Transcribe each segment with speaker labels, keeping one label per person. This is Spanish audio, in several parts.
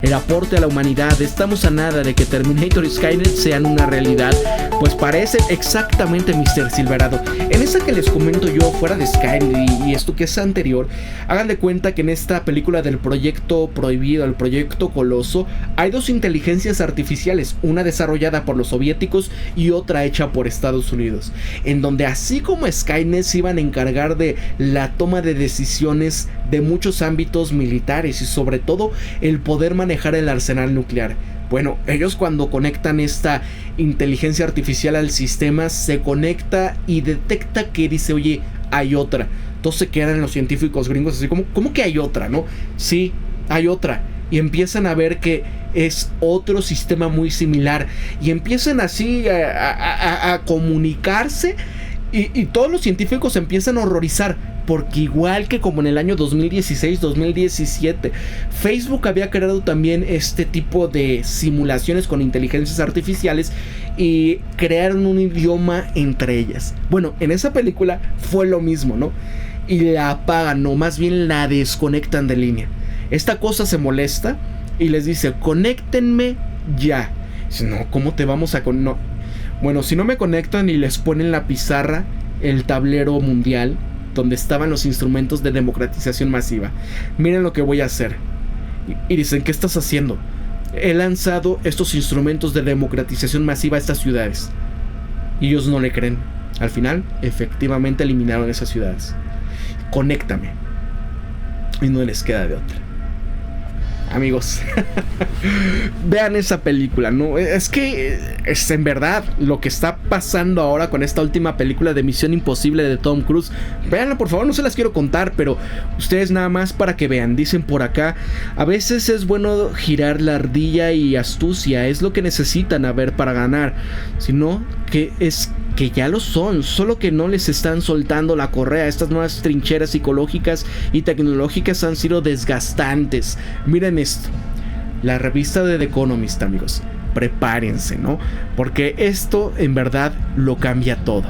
Speaker 1: el aporte a la humanidad. Estamos a nada de que Terminator y Skynet sean una realidad. Pues parece exactamente Mr. Silverado. En esa que les comento yo, fuera de Skynet y esto que es anterior, hagan de cuenta que en esta película del proyecto prohibido, el proyecto Coloso, hay dos inteligencias artificiales, una desarrollada por los soviéticos y otra hecha por Estados Unidos, en donde así como Skynet se iban a encargar de la toma de decisiones de muchos ámbitos militares y sobre todo el poder manejar el arsenal nuclear. Bueno, ellos cuando conectan esta inteligencia artificial al sistema, se conecta y detecta que dice, oye, hay otra. Entonces se quedan los científicos gringos así como, ¿cómo que hay otra, no? Sí, hay otra. Y empiezan a ver que es otro sistema muy similar. Y empiezan así a comunicarse. Y todos los científicos empiezan a horrorizar, porque igual que como en el año 2016-2017, Facebook había creado también este tipo de simulaciones con inteligencias artificiales y crearon un idioma entre ellas. Bueno, en esa película fue lo mismo, ¿no? Y la apagan, o más bien la desconectan de línea. Esta cosa se molesta y les dice, conéctenme ya. Dice, no, ¿cómo te vamos a conectar? No. Bueno, si no me conectan y les ponen la pizarra, el tablero mundial, donde estaban los instrumentos de democratización masiva, miren lo que voy a hacer. Y dicen, ¿qué estás haciendo? He lanzado estos instrumentos de democratización masiva a estas ciudades. Y ellos no le creen. Al final, efectivamente eliminaron esas ciudades. Conéctame. Y no les queda de otra. Amigos, vean esa película, ¿no? Es que es en verdad lo que está pasando ahora con esta última película de Misión Imposible de Tom Cruise. Véanla, por favor, no se las quiero contar, pero ustedes nada más para que vean. Dicen por acá, a veces es bueno girar la ardilla y astucia, es lo que necesitan para ganar. Sino que es que ya lo son, solo que no les están soltando la correa. Estas nuevas trincheras psicológicas y tecnológicas han sido desgastantes. Miren esto, la revista de The Economist, amigos, prepárense, ¿no? Porque esto en verdad lo cambia todo.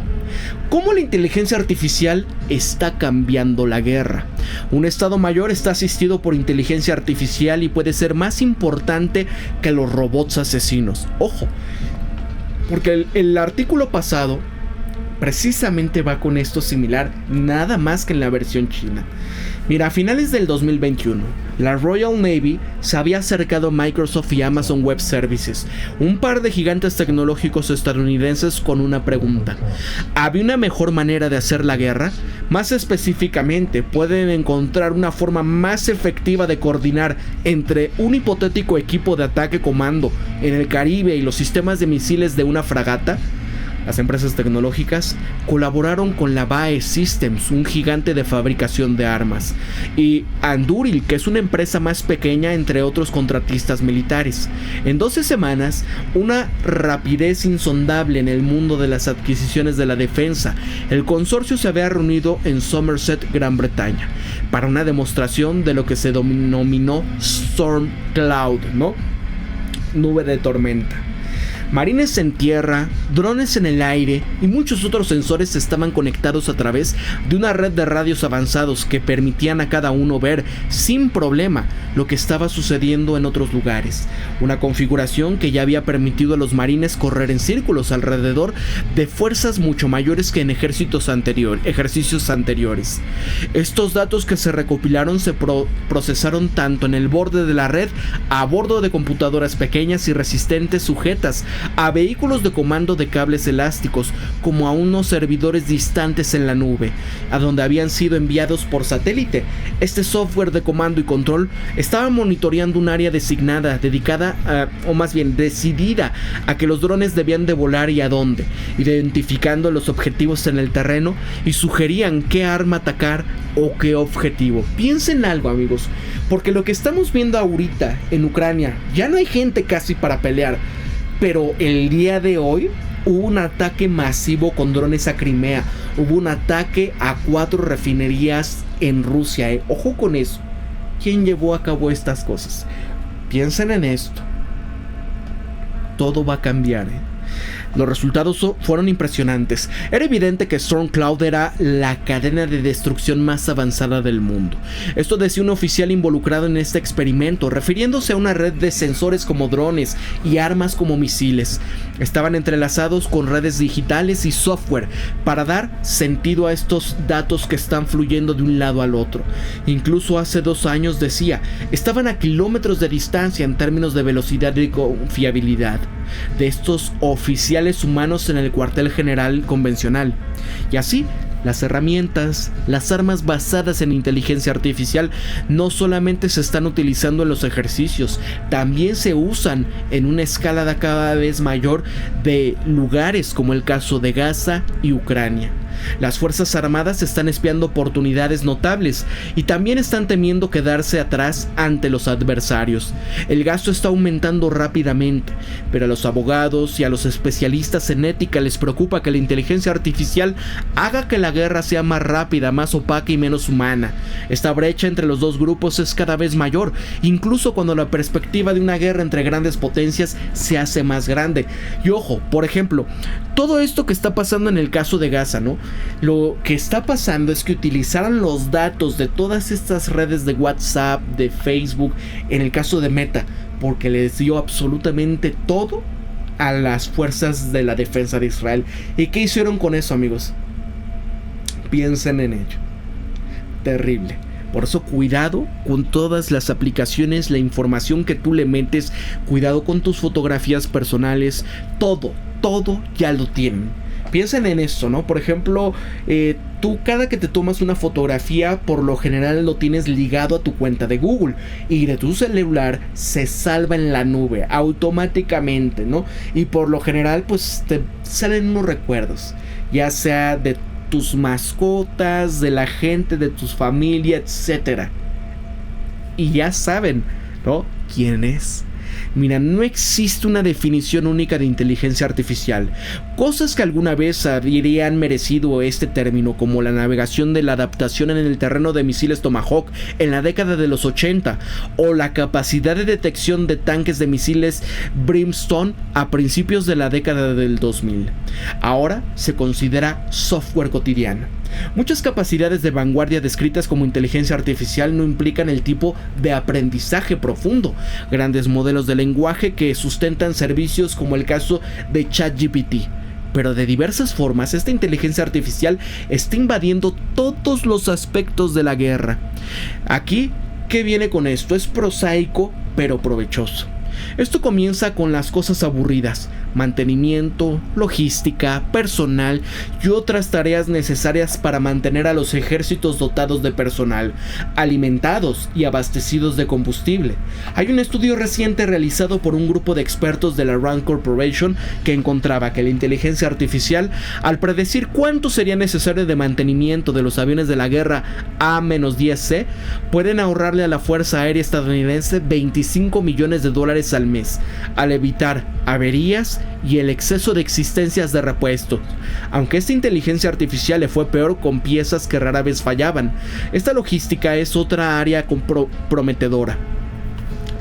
Speaker 1: ¿Cómo la inteligencia artificial está cambiando la guerra? Un Estado Mayor está asistido por inteligencia artificial y puede ser más importante que los robots asesinos. Ojo, porque el artículo pasado precisamente va con esto similar, nada más que en la versión china. Mira, a finales del 2021, la Royal Navy se había acercado a Microsoft y Amazon Web Services, un par de gigantes tecnológicos estadounidenses, con una pregunta. ¿Había una mejor manera de hacer la guerra? Más específicamente, ¿pueden encontrar una forma más efectiva de coordinar entre un hipotético equipo de ataque comando en el Caribe y los sistemas de misiles de una fragata? Las empresas tecnológicas colaboraron con la BAE Systems, un gigante de fabricación de armas, y Anduril, que es una empresa más pequeña, entre otros contratistas militares. En 12 semanas, una rapidez insondable en el mundo de las adquisiciones de la defensa, el consorcio se había reunido en Somerset, Gran Bretaña, para una demostración de lo que se denominó Storm Cloud, ¿no? Nube de tormenta. Marines en tierra, drones en el aire y muchos otros sensores estaban conectados a través de una red de radios avanzados que permitían a cada uno ver sin problema lo que estaba sucediendo en otros lugares. Una configuración que ya había permitido a los marines correr en círculos alrededor de fuerzas mucho mayores que en ejercicios anteriores. Estos datos que se recopilaron se procesaron tanto en el borde de la red, a bordo de computadoras pequeñas y resistentes sujetas a vehículos de comando de cables elásticos, como a unos servidores distantes en la nube, a donde habían sido enviados por satélite. Este software de comando y control estaba monitoreando un área designada, decidida a que los drones debían de volar y a dónde, identificando los objetivos en el terreno y sugerían qué arma atacar o qué objetivo. Piensen algo, amigos, porque lo que estamos viendo ahorita en Ucrania, ya no hay gente casi para pelear. Pero el día de hoy hubo un ataque masivo con drones a Crimea. Hubo un ataque a 4 refinerías en Rusia. Ojo con eso. ¿Quién llevó a cabo estas cosas? Piensen en esto. Todo va a cambiar. Los resultados fueron impresionantes. Era evidente que Stormcloud era la cadena de destrucción más avanzada del mundo. Esto decía un oficial involucrado en este experimento, refiriéndose a una red de sensores como drones y armas como misiles. Estaban entrelazados con redes digitales y software para dar sentido a estos datos que están fluyendo de un lado al otro. Incluso hace 2 años decía, estaban a kilómetros de distancia en términos de velocidad y confiabilidad de estos oficiales humanos en el cuartel general convencional. Y así, las herramientas, las armas basadas en inteligencia artificial no solamente se están utilizando en los ejercicios, también se usan en una escala cada vez mayor de lugares como el caso de Gaza y Ucrania. Las fuerzas armadas están espiando oportunidades notables y también están temiendo quedarse atrás ante los adversarios. El gasto está aumentando rápidamente, pero a los abogados y a los especialistas en ética les preocupa que la inteligencia artificial haga que la guerra sea más rápida, más opaca y menos humana. Esta brecha entre los dos grupos es cada vez mayor, incluso cuando la perspectiva de una guerra entre grandes potencias se hace más grande. Y ojo, por ejemplo, todo esto que está pasando en el caso de Gaza, ¿no? Lo que está pasando es que utilizaron los datos de todas estas redes de WhatsApp, de Facebook, en el caso de Meta, porque les dio absolutamente todo a las fuerzas de la defensa de Israel. ¿Y qué hicieron con eso, amigos? Piensen en ello. Terrible. Por eso cuidado con todas las aplicaciones, la información que tú le metes, cuidado con tus fotografías personales, todo ya lo tienen. Piensen en esto, ¿no? Por ejemplo, tú cada que te tomas una fotografía, por lo general lo tienes ligado a tu cuenta de Google y de tu celular se salva en la nube automáticamente, ¿no? Y por lo general pues te salen unos recuerdos, ya sea de tus mascotas, de la gente, de tus familias, etc. Y ya saben, ¿no? ¿Quién es? Mira, no existe una definición única de inteligencia artificial. Cosas que alguna vez habrían merecido este término, como la navegación de la adaptación en el terreno de misiles Tomahawk en la década de los 80, o la capacidad de detección de tanques de misiles Brimstone a principios de la década del 2000. Ahora se considera software cotidiano. Muchas capacidades de vanguardia descritas como inteligencia artificial no implican el tipo de aprendizaje profundo. Grandes modelos de lenguaje que sustentan servicios como el caso de ChatGPT. Pero de diversas formas, esta inteligencia artificial está invadiendo todos los aspectos de la guerra. Aquí, ¿qué viene con esto? Es prosaico, pero provechoso. Esto comienza con las cosas aburridas: mantenimiento, logística, personal y otras tareas necesarias para mantener a los ejércitos dotados de personal, alimentados y abastecidos de combustible. Hay un estudio reciente realizado por un grupo de expertos de la Rand Corporation que encontraba que la inteligencia artificial, al predecir cuánto sería necesario de mantenimiento de los aviones de la guerra A-10C, pueden ahorrarle a la Fuerza Aérea estadounidense $25 millones al mes, al evitar averías y el exceso de existencias de repuestos. Aunque esta inteligencia artificial le fue peor con piezas que rara vez fallaban, esta logística es otra área prometedora.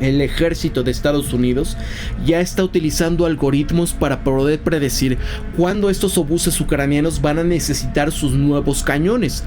Speaker 1: El ejército de Estados Unidos ya está utilizando algoritmos para poder predecir cuándo estos obuses ucranianos van a necesitar sus nuevos cañones.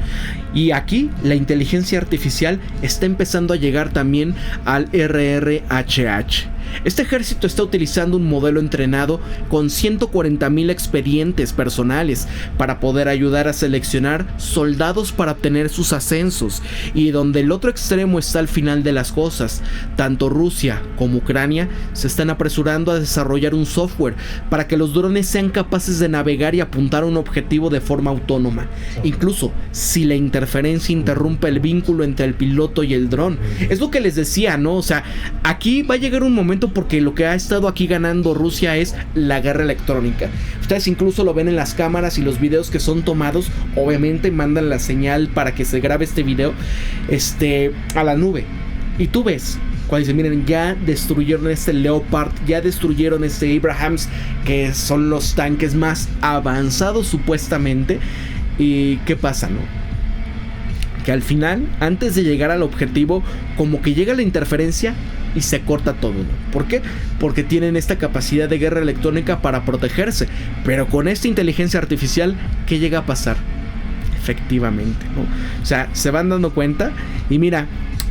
Speaker 1: Y aquí la inteligencia artificial está empezando a llegar también al RRHH. Este ejército está utilizando un modelo entrenado con 140,000 expedientes personales para poder ayudar a seleccionar soldados para obtener sus ascensos, y donde el otro extremo está al final de las cosas. Tanto Rusia como Ucrania se están apresurando a desarrollar un software para que los drones sean capaces de navegar y apuntar a un objetivo de forma autónoma, incluso si la interferencia interrumpe el vínculo entre el piloto y el dron. Es lo que les decía, ¿no? O sea, aquí va a llegar un momento, porque lo que ha estado aquí ganando Rusia es la guerra electrónica. Ustedes incluso lo ven en las cámaras y los videos que son tomados, obviamente mandan la señal para que se grabe este video a la nube. Y tú ves, cuando dicen, miren, ya destruyeron este Leopard, ya destruyeron este Abrams, que son los tanques más avanzados supuestamente. ¿Y qué pasa, no? Que al final, antes de llegar al objetivo, como que llega la interferencia y se corta todo, ¿no? ¿Por qué? Porque tienen esta capacidad de guerra electrónica para protegerse. Pero con esta inteligencia artificial, ¿qué llega a pasar? Efectivamente, ¿no? O sea, se van dando cuenta y mira,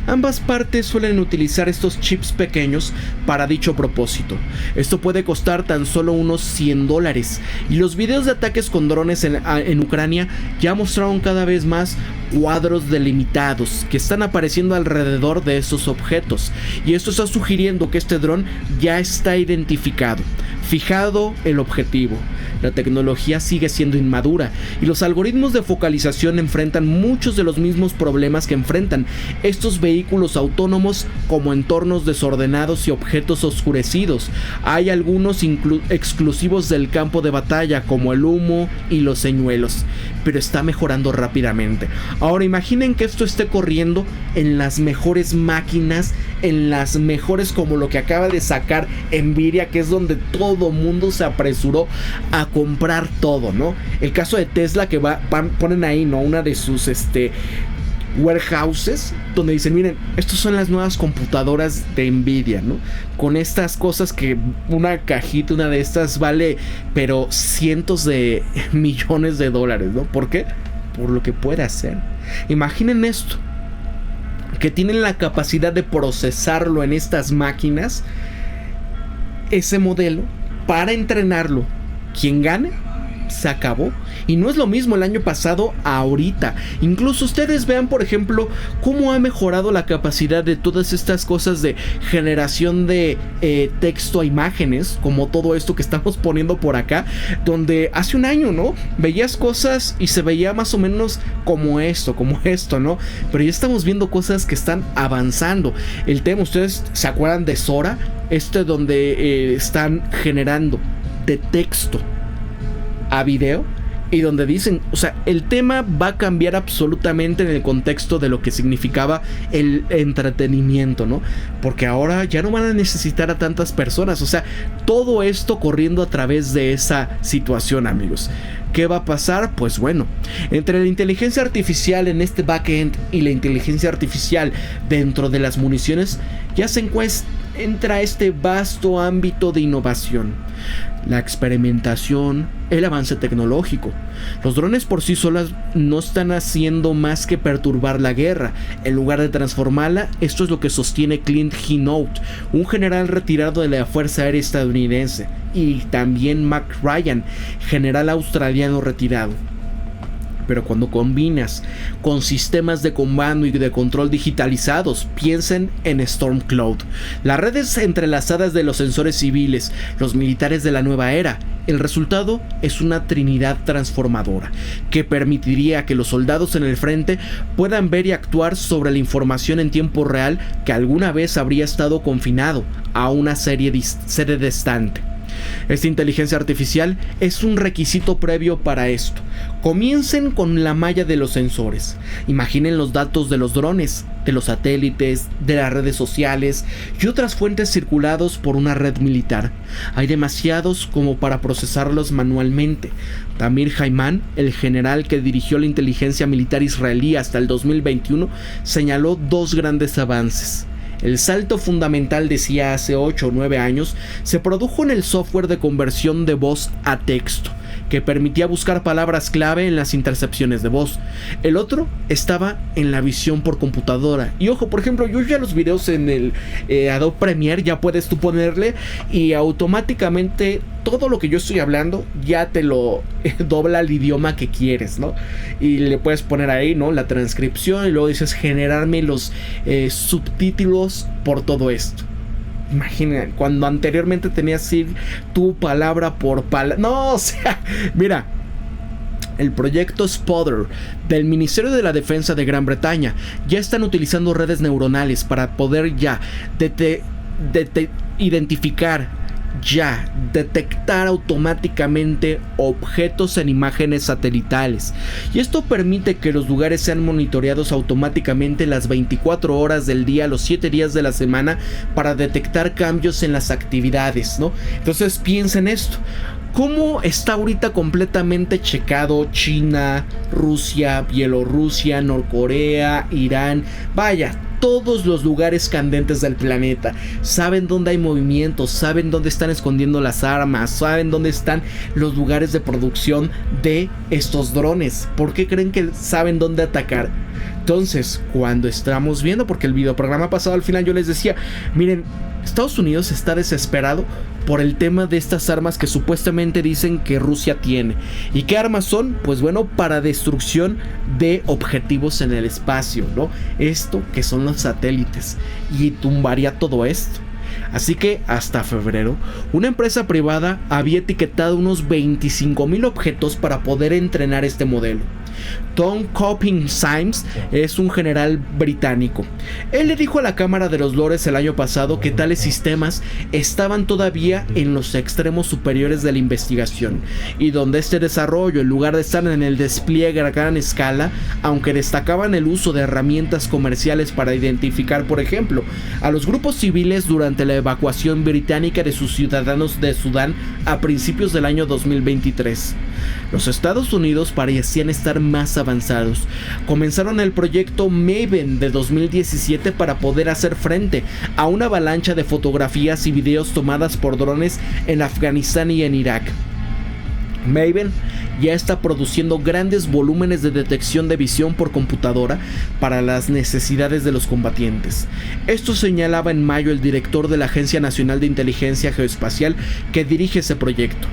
Speaker 1: ambas partes suelen utilizar estos chips pequeños para dicho propósito. Esto puede costar tan solo unos $100. Y los videos de ataques con drones en Ucrania ya mostraron cada vez más cuadros delimitados que están apareciendo alrededor de esos objetos. Y esto está sugiriendo que este dron ya está identificado, fijado el objetivo. La tecnología sigue siendo inmadura y los algoritmos de focalización enfrentan muchos de los mismos problemas que enfrentan estos vehículos autónomos, como entornos desordenados y objetos oscurecidos. Hay algunos exclusivos del campo de batalla, como el humo y los señuelos, pero está mejorando rápidamente. Ahora imaginen que esto esté corriendo en las mejores máquinas, en las mejores, como lo que acaba de sacar Nvidia, que es donde todo mundo se apresuró a comprar todo, ¿no? El caso de Tesla, que ponen ahí, ¿no? Una de sus warehouses, donde dicen, miren, estas son las nuevas computadoras de Nvidia, ¿no? Con estas cosas que una cajita, una de estas vale, pero cientos de millones de dólares, ¿no? ¿Por qué? Por lo que puede hacer. Imaginen esto, que tienen la capacidad de procesarlo en estas máquinas, ese modelo, para entrenarlo. Quien gane, se acabó. Y no es lo mismo el año pasado a ahorita. Incluso ustedes vean, por ejemplo, cómo ha mejorado la capacidad de todas estas cosas de generación de texto a imágenes, como todo esto que estamos poniendo por acá, donde hace un año, ¿no? Veías cosas y se veía más o menos como esto, ¿no? Pero ya estamos viendo cosas que están avanzando. El tema, ¿ustedes se acuerdan de Sora? Donde están generando de texto a video, y donde dicen, o sea, el tema va a cambiar absolutamente en el contexto de lo que significaba el entretenimiento, ¿no? Porque ahora ya no van a necesitar a tantas personas, o sea, todo esto corriendo a través de esa situación, amigos. ¿Qué va a pasar? Pues bueno, entre la inteligencia artificial en este backend y la inteligencia artificial dentro de las municiones, ya se entra este vasto ámbito de innovación, la experimentación, el avance tecnológico. Los drones por sí solas no están haciendo más que perturbar la guerra. En lugar de transformarla, esto es lo que sostiene Clint Hinote, un general retirado de la Fuerza Aérea estadounidense, y también Mac Ryan, general australiano retirado. Pero cuando combinas con sistemas de comando y de control digitalizados, piensen en Stormcloud, las redes entrelazadas de los sensores civiles, los militares de la nueva era. El resultado es una trinidad transformadora que permitiría que los soldados en el frente puedan ver y actuar sobre la información en tiempo real que alguna vez habría estado confinado a una sede distante. Esta inteligencia artificial es un requisito previo para esto. Comiencen con la malla de los sensores. Imaginen los datos de los drones, de los satélites, de las redes sociales y otras fuentes circulados por una red militar. Hay demasiados como para procesarlos manualmente. Tamir Haiman, el general que dirigió la inteligencia militar israelí hasta el 2021, señaló dos grandes avances. El salto fundamental, decía hace 8 o 9 años, se produjo en el software de conversión de voz a texto, que permitía buscar palabras clave en las intercepciones de voz. El otro estaba en la visión por computadora. Y ojo, por ejemplo, yo ya los videos en el Adobe Premiere ya puedes tú ponerle y automáticamente todo lo que yo estoy hablando ya te lo dobla al idioma que quieres, ¿no? Y le puedes poner ahí, ¿no?, la transcripción, y luego dices generarme los subtítulos por todo esto. Imagina, cuando anteriormente tenías que ir tu palabra por palabra. No, o sea, mira, el proyecto Spotr del Ministerio de la Defensa de Gran Bretaña ya están utilizando redes neuronales para poder ya identificar, detectar automáticamente objetos en imágenes satelitales, y esto permite que los lugares sean monitoreados automáticamente las 24 horas del día, los 7 días de la semana, para detectar cambios en las actividades, ¿no? Entonces piensen esto. ¿Cómo está ahorita completamente checado China, Rusia, Bielorrusia, Norcorea, Irán? Vaya, todos los lugares candentes del planeta. Saben dónde hay movimientos, saben dónde están escondiendo las armas, saben dónde están los lugares de producción de estos drones. ¿Por qué creen que saben dónde atacar? Entonces, cuando estamos viendo, porque el videoprograma pasado al final yo les decía, miren, Estados Unidos está desesperado por el tema de estas armas que supuestamente dicen que Rusia tiene. ¿Y qué armas son? Pues bueno, para destrucción de objetivos en el espacio, ¿no? Esto que son los satélites. Y tumbaría todo esto. Así que hasta febrero, una empresa privada había etiquetado unos 25,000 objetos para poder entrenar este modelo. Tom Copping-Symes es un general británico. Él le dijo a la Cámara de los Lores el año pasado que tales sistemas estaban todavía en los extremos superiores de la investigación y donde este desarrollo, en lugar de estar en el despliegue a gran escala, aunque destacaban el uso de herramientas comerciales para identificar, por ejemplo, a los grupos civiles durante la evacuación británica de sus ciudadanos de Sudán a principios del año 2023. Los Estados Unidos parecían estar más avanzados. Comenzaron el proyecto Maven de 2017 para poder hacer frente a una avalancha de fotografías y videos tomadas por drones en Afganistán y en Irak. Maven ya está produciendo grandes volúmenes de detección de visión por computadora para las necesidades de los combatientes. Esto señalaba en mayo el director de la Agencia Nacional de Inteligencia Geoespacial que dirige ese proyecto.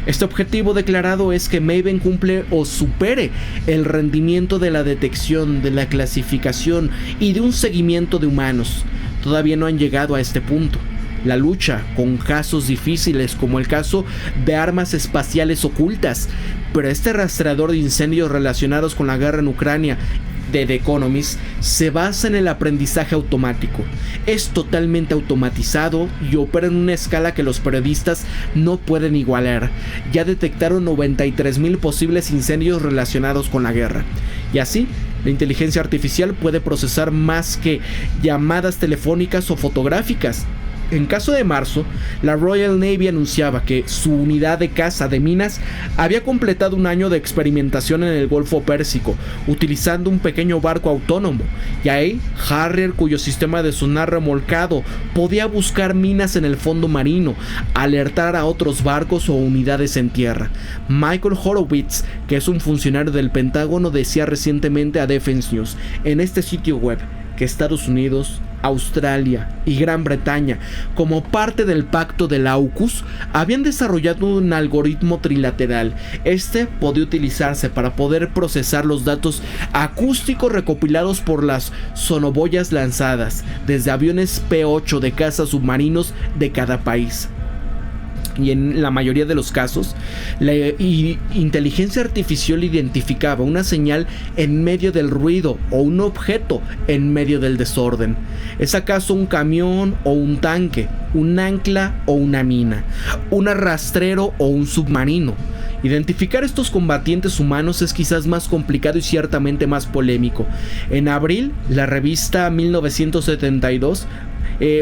Speaker 1: Este objetivo declarado es que Maven cumple o supere el rendimiento de la detección, de la clasificación y de un seguimiento de humanos. Todavía no han llegado a este punto. La lucha con casos difíciles como el caso de armas espaciales ocultas, pero este rastreador de incendios relacionados con la guerra en Ucrania de The Economist se basa en el aprendizaje automático. Es totalmente automatizado y opera en una escala que los periodistas no pueden igualar. Ya detectaron 93,000 posibles incendios relacionados con la guerra. Y así, la inteligencia artificial puede procesar más que llamadas telefónicas o fotográficas. En caso de marzo, la Royal Navy anunciaba que su unidad de caza de minas había completado un año de experimentación en el Golfo Pérsico, utilizando un pequeño barco autónomo. Y ahí, Harrier, cuyo sistema de sonar remolcado podía buscar minas en el fondo marino, alertar a otros barcos o unidades en tierra. Michael Horowitz, que es un funcionario del Pentágono, decía recientemente a Defense News en este sitio web que Estados Unidos, Australia y Gran Bretaña, como parte del pacto del AUKUS, habían desarrollado un algoritmo trilateral. Este podía utilizarse para poder procesar los datos acústicos recopilados por las sonoboyas lanzadas desde aviones P-8 de caza submarinos de cada país. Y en la mayoría de los casos, la inteligencia artificial identificaba una señal en medio del ruido o un objeto en medio del desorden. ¿Es acaso un camión o un tanque, un ancla o una mina, un rastrero o un submarino? Identificar estos combatientes humanos es quizás más complicado y ciertamente más polémico. En abril, la revista 1972,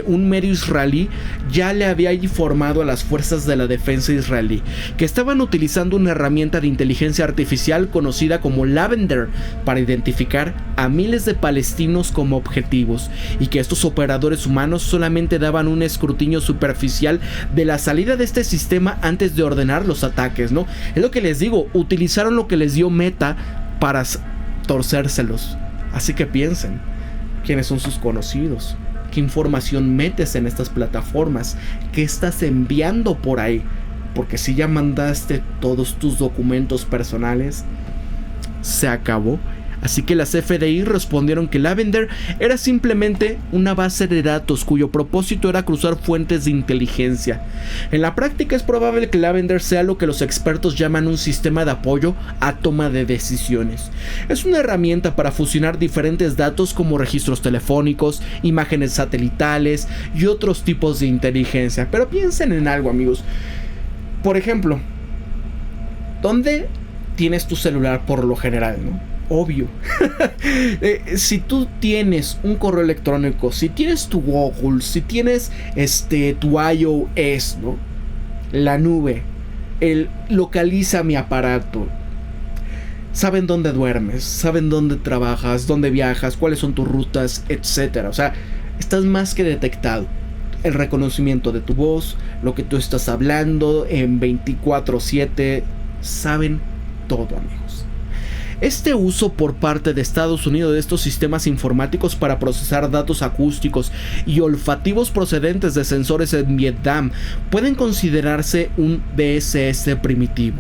Speaker 1: un medio israelí ya le había informado a las fuerzas de la defensa israelí que estaban utilizando una herramienta de inteligencia artificial conocida como Lavender para identificar a miles de palestinos como objetivos, y que estos operadores humanos solamente daban un escrutinio superficial de la salida de este sistema antes de ordenar los ataques, ¿no? Es lo que les digo, utilizaron lo que les dio Meta para torcérselos. Así que piensen, ¿quiénes son sus conocidos? ¿Qué información metes en estas plataformas? ¿Qué estás enviando por ahí? Porque si ya mandaste todos tus documentos personales, se acabó. Así que las FDI respondieron que Lavender era simplemente una base de datos cuyo propósito era cruzar fuentes de inteligencia. En la práctica es probable que Lavender sea lo que los expertos llaman un sistema de apoyo a toma de decisiones. Es una herramienta para fusionar diferentes datos como registros telefónicos, imágenes satelitales y otros tipos de inteligencia. Pero piensen en algo, amigos. Por ejemplo, ¿dónde tienes tu celular por lo general, no? Obvio. Si tú tienes un correo electrónico, si tienes tu Google, si tienes tu iOS, ¿no? La nube, el localiza mi aparato. Saben dónde duermes, saben dónde trabajas, dónde viajas, cuáles son tus rutas, etc. O sea, estás más que detectado. El reconocimiento de tu voz, lo que tú estás hablando en 24/7, saben todo, amigos. Este uso por parte de Estados Unidos de estos sistemas informáticos para procesar datos acústicos y olfativos procedentes de sensores en Vietnam pueden considerarse un BSS primitivo.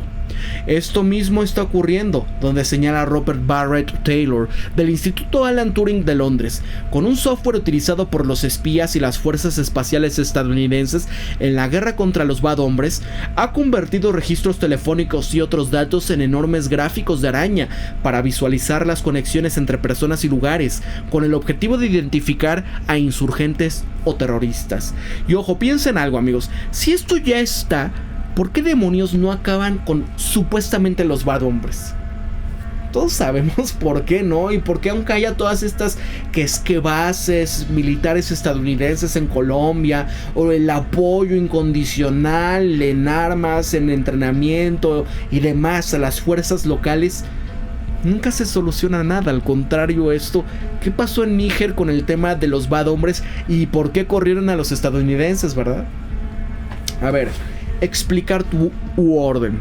Speaker 1: Esto mismo está ocurriendo, donde señala Robert Barrett Taylor del Instituto Alan Turing de Londres, con un software utilizado por los espías y las fuerzas espaciales estadounidenses en la guerra contra los bad hombres, ha convertido registros telefónicos y otros datos en enormes gráficos de araña para visualizar las conexiones entre personas y lugares, con el objetivo de identificar a insurgentes o terroristas. Y ojo, piensen algo, amigos, si esto ya está, ¿por qué demonios no acaban con supuestamente los bad hombres? Todos sabemos por qué no, y por qué aunque haya todas estas que bases militares estadounidenses en Colombia, o el apoyo incondicional en armas, en entrenamiento y demás a las fuerzas locales, nunca se soluciona nada. Al contrario, ¿qué pasó en Níger con el tema de los bad hombres y por qué corrieron a los estadounidenses, verdad? A ver, explicar tu orden.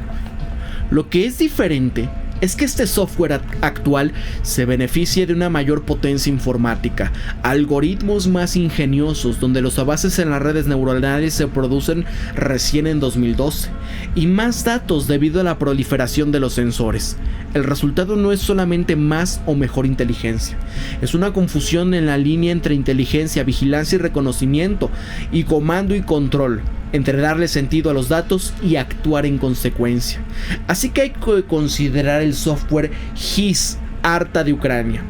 Speaker 1: Lo que es diferente es que este software actual se beneficia de una mayor potencia informática, algoritmos más ingeniosos donde los avances en las redes neuronales se producen recién en 2012 y más datos debido a la proliferación de los sensores. El resultado no es solamente más o mejor inteligencia, es una confusión en la línea entre inteligencia, vigilancia y reconocimiento, y comando y control, entre darle sentido a los datos y actuar en consecuencia. Así que hay que considerar el software HIS, ARTA de Ucrania.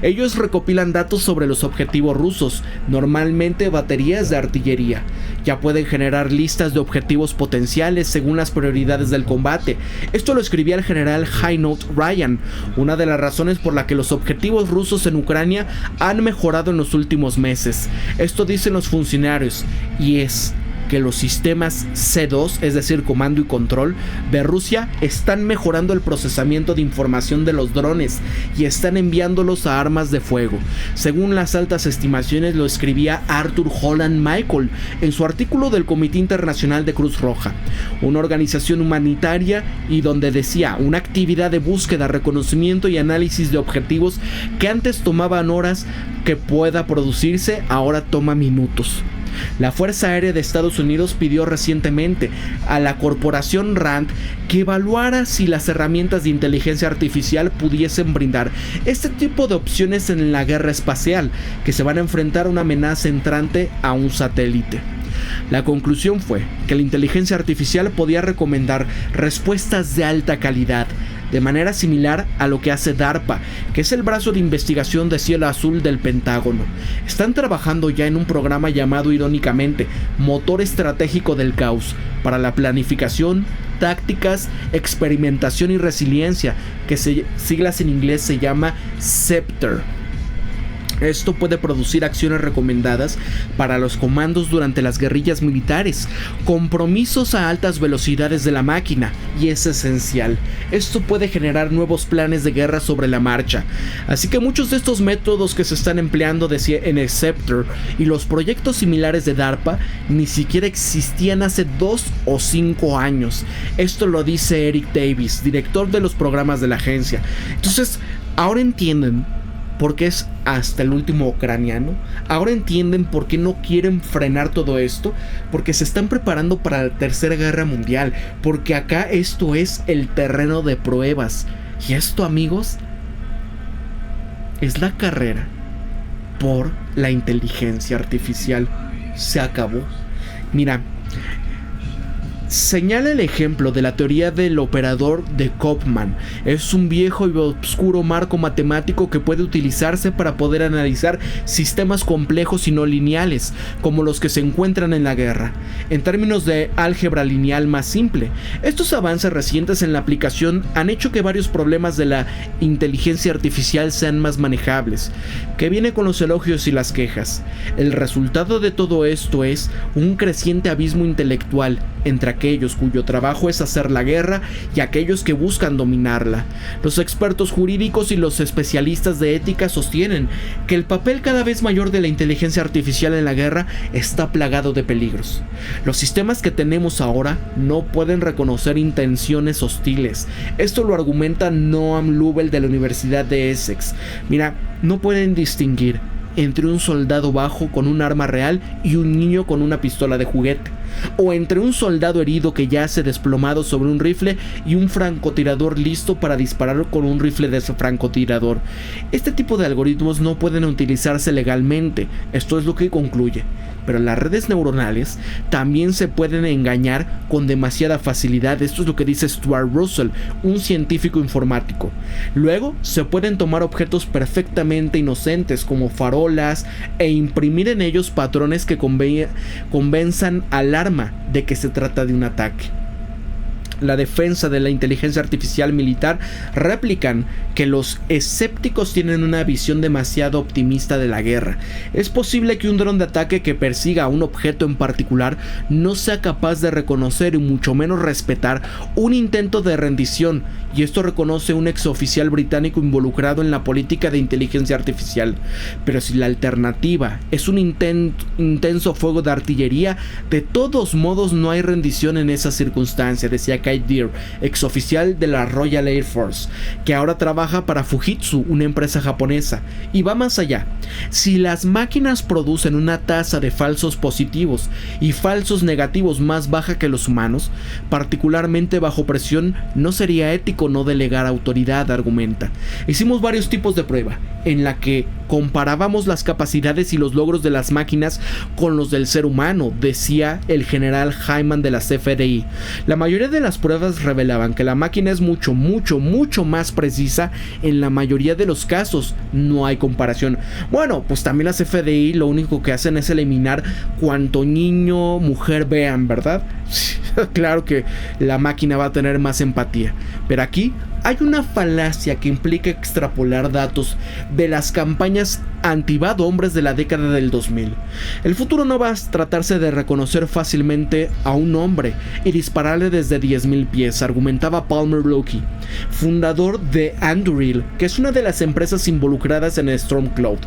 Speaker 1: Ellos recopilan datos sobre los objetivos rusos, normalmente baterías de artillería. Ya pueden generar listas de objetivos potenciales según las prioridades del combate. Esto lo escribía el general Haynote Ryan, una de las razones por la que los objetivos rusos en Ucrania han mejorado en los últimos meses. Esto dicen los funcionarios, y es que los sistemas C2, es decir, comando y control, de Rusia están mejorando el procesamiento de información de los drones y están enviándolos a armas de fuego. Según las altas estimaciones, lo escribía Arthur Holland Michael en su artículo del Comité Internacional de Cruz Roja, una organización humanitaria, y donde decía: una actividad de búsqueda, reconocimiento y análisis de objetivos que antes tomaban horas que pueda producirse, ahora toma minutos. La Fuerza Aérea de Estados Unidos pidió recientemente a la corporación RAND que evaluara si las herramientas de inteligencia artificial pudiesen brindar este tipo de opciones en la guerra espacial, que se van a enfrentar a una amenaza entrante a un satélite. La conclusión fue que la inteligencia artificial podía recomendar respuestas de alta calidad, de manera similar a lo que hace DARPA, que es el brazo de investigación de cielo azul del Pentágono. Están trabajando ya en un programa llamado irónicamente Motor Estratégico del Caos, para la planificación, tácticas, experimentación y resiliencia, que siglas en inglés se llama SEPTER. Esto puede producir acciones recomendadas para los comandos durante las guerrillas militares, compromisos a altas velocidades de la máquina, y es esencial. Esto puede generar nuevos planes de guerra sobre la marcha. Así que muchos de estos métodos que se están empleando en el SEPTER y los proyectos similares de DARPA ni siquiera existían hace 2 o 5 años. Esto lo dice Eric Davis, director de los programas de la agencia. Entonces, ahora entienden por qué es hasta el último ucraniano. Ahora entienden por qué no quieren frenar todo esto, porque se están preparando para la Tercera Guerra Mundial, porque acá esto es el terreno de pruebas. Y esto, amigos, es la carrera por la inteligencia artificial. Se acabó. Mira, señala el ejemplo de la teoría del operador de Kauffman. Es un viejo y oscuro marco matemático que puede utilizarse para poder analizar sistemas complejos y no lineales, como los que se encuentran en la guerra, en términos de álgebra lineal más simple. Estos avances recientes en la aplicación han hecho que varios problemas de la inteligencia artificial sean más manejables, que viene con los elogios y las quejas. El resultado de todo esto es un creciente abismo intelectual entre aquellos cuyo trabajo es hacer la guerra y aquellos que buscan dominarla. Los expertos jurídicos y los especialistas de ética sostienen que el papel cada vez mayor de la inteligencia artificial en la guerra está plagado de peligros. Los sistemas que tenemos ahora no pueden reconocer intenciones hostiles. Esto lo argumenta Noam Lubel de la Universidad de Essex. Mira, no pueden distinguir entre un soldado bajo con un arma real y un niño con una pistola de juguete, o entre un soldado herido que yace desplomado sobre un rifle y un francotirador listo para disparar con un rifle de ese francotirador. Este tipo de algoritmos no pueden utilizarse legalmente, esto es lo que concluye. Pero las redes neuronales también se pueden engañar con demasiada facilidad. Esto es lo que dice Stuart Russell, un científico informático. Luego se pueden tomar objetos perfectamente inocentes como farolas e imprimir en ellos patrones que convenzan al arma de que se trata de un ataque. La defensa de la inteligencia artificial militar replican que los escépticos tienen una visión demasiado optimista de la guerra. Es posible que un dron de ataque que persiga a un objeto en particular no sea capaz de reconocer y mucho menos respetar un intento de rendición, y esto reconoce un exoficial británico involucrado en la política de inteligencia artificial. Pero si la alternativa es un intenso fuego de artillería, de todos modos no hay rendición en esa circunstancia, decía Kate Deer, exoficial de la Royal Air Force, que ahora trabaja para Fujitsu, una empresa japonesa, y va más allá. Si las máquinas producen una tasa de falsos positivos y falsos negativos más baja que los humanos, particularmente bajo presión, no sería ético no delegar autoridad, argumenta. Hicimos varios tipos de prueba, en la que comparábamos las capacidades y los logros de las máquinas con los del ser humano, decía el general Hyman de la CFDI. La mayoría de las pruebas revelaban que la máquina es mucho más precisa en la mayoría de los casos. No hay comparación. Bueno, pues también las CFDI lo único que hacen es eliminar cuanto niño, mujer vean, ¿verdad? Claro que la máquina va a tener más empatía. Pero aquí hay una falacia que implica extrapolar datos de las campañas anti-bad hombres de la década del 2000. El futuro no va a tratarse de reconocer fácilmente a un hombre y dispararle desde 10.000 pies, argumentaba Palmer Luckey, fundador de Anduril, que es una de las empresas involucradas en Stormcloud.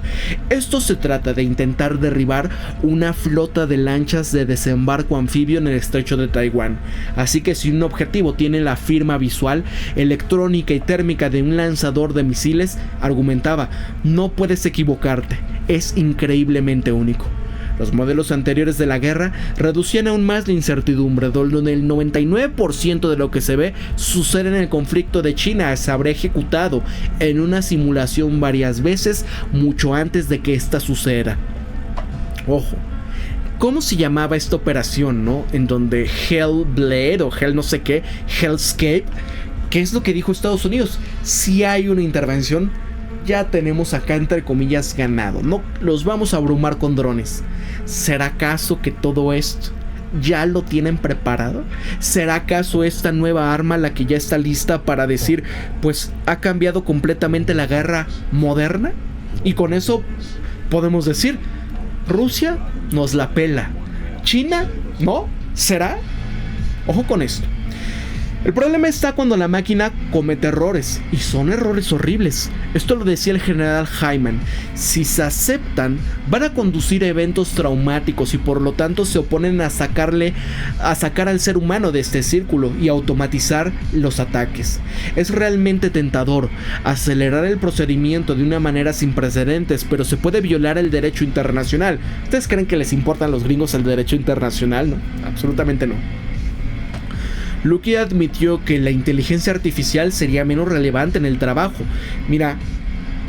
Speaker 1: Esto se trata de intentar derribar una flota de lanchas de desembarco anfibio en el estrecho de Taiwán. Así que si un objetivo tiene la firma visual, electrónica y térmica de un lanzador de misiles, argumentaba, no puedes equivocarte, es increíblemente único. Los modelos anteriores de la guerra reducían aún más la incertidumbre, donde el 99% de lo que se ve sucede en el conflicto de China se habrá ejecutado en una simulación varias veces mucho antes de que esta suceda. Ojo, ¿cómo se llamaba esta operación, no? En donde Hellblade o Hell no sé qué, Hellscape, ¿qué es lo que dijo Estados Unidos? Si hay una intervención, ya tenemos acá entre comillas ganado, no los vamos a abrumar con drones. ¿Será acaso que todo esto ya lo tienen preparado? ¿Será acaso esta nueva arma la que ya está lista para decir, pues ha cambiado completamente la guerra moderna? Y con eso podemos decir, Rusia nos la pela, China no, ¿será? Ojo con esto. El problema está cuando la máquina comete errores, y son errores horribles. Esto lo decía el general Hyman. Si se aceptan, van a conducir a eventos traumáticos y por lo tanto se oponen a sacar al ser humano de este círculo y automatizar los ataques. Es realmente tentador acelerar el procedimiento de una manera sin precedentes, pero se puede violar el derecho internacional. ¿Ustedes creen que les importan a los gringos el derecho internacional? No, absolutamente no. Luckey admitió que la inteligencia artificial sería menos relevante en el trabajo. Mira,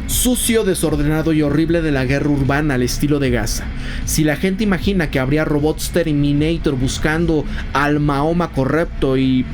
Speaker 1: sucio, desordenado y horrible de la guerra urbana al estilo de Gaza. Si la gente imagina que habría robots Terminator buscando al Mahoma corrupto y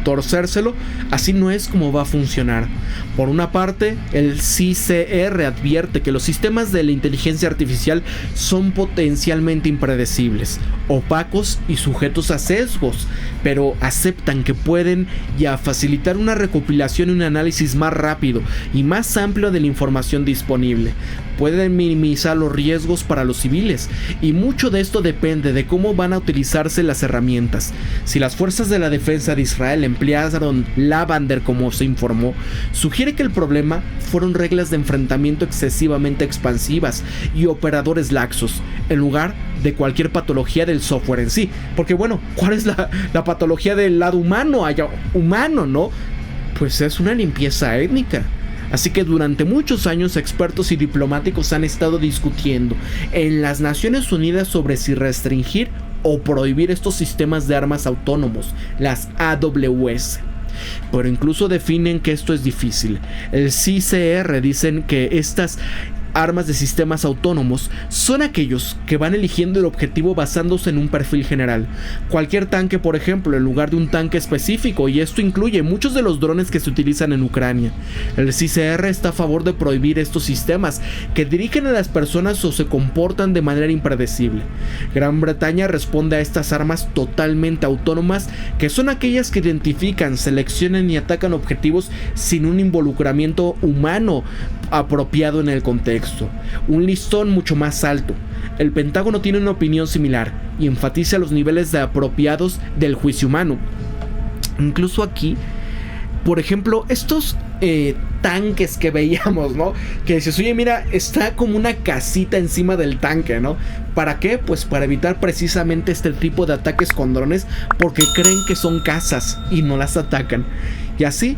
Speaker 1: torcérselo, así no es como va a funcionar. Por una parte, el CCR advierte que los sistemas de la inteligencia artificial son potencialmente impredecibles, opacos y sujetos a sesgos, pero aceptan que pueden ya facilitar una recopilación y un análisis más rápido y más amplio de la información disponible. Pueden minimizar los riesgos para los civiles, y mucho de esto depende de cómo van a utilizarse las herramientas. Si las fuerzas de la defensa de Israel emplearon Lavander como se informó, sugiere que el problema fueron reglas de enfrentamiento excesivamente expansivas y operadores laxos, en lugar de cualquier patología del software en sí. Porque bueno, ¿cuál es la patología del lado humano? ¿No? Pues es una limpieza étnica. Así que durante muchos años expertos y diplomáticos han estado discutiendo en las Naciones Unidas sobre si restringir o prohibir estos sistemas de armas autónomos, las AWS. Pero incluso definen que esto es difícil. El CCR dicen que estas armas de sistemas autónomos son aquellos que van eligiendo el objetivo basándose en un perfil general. Cualquier tanque, por ejemplo, en lugar de un tanque específico, y esto incluye muchos de los drones que se utilizan en Ucrania. El CCR está a favor de prohibir estos sistemas que dirigen a las personas o se comportan de manera impredecible. Gran Bretaña responde a estas armas totalmente autónomas, que son aquellas que identifican, seleccionan y atacan objetivos sin un involucramiento humano apropiado en el contexto. Un listón mucho más alto. El Pentágono tiene una opinión similar y enfatiza los niveles de apropiados del juicio humano. Incluso aquí, por ejemplo, estos tanques que veíamos, ¿no? Que dices, oye, mira, está como una casita encima del tanque, ¿no? ¿Para qué? Pues para evitar precisamente este tipo de ataques con drones, porque creen que son casas y no las atacan. Y así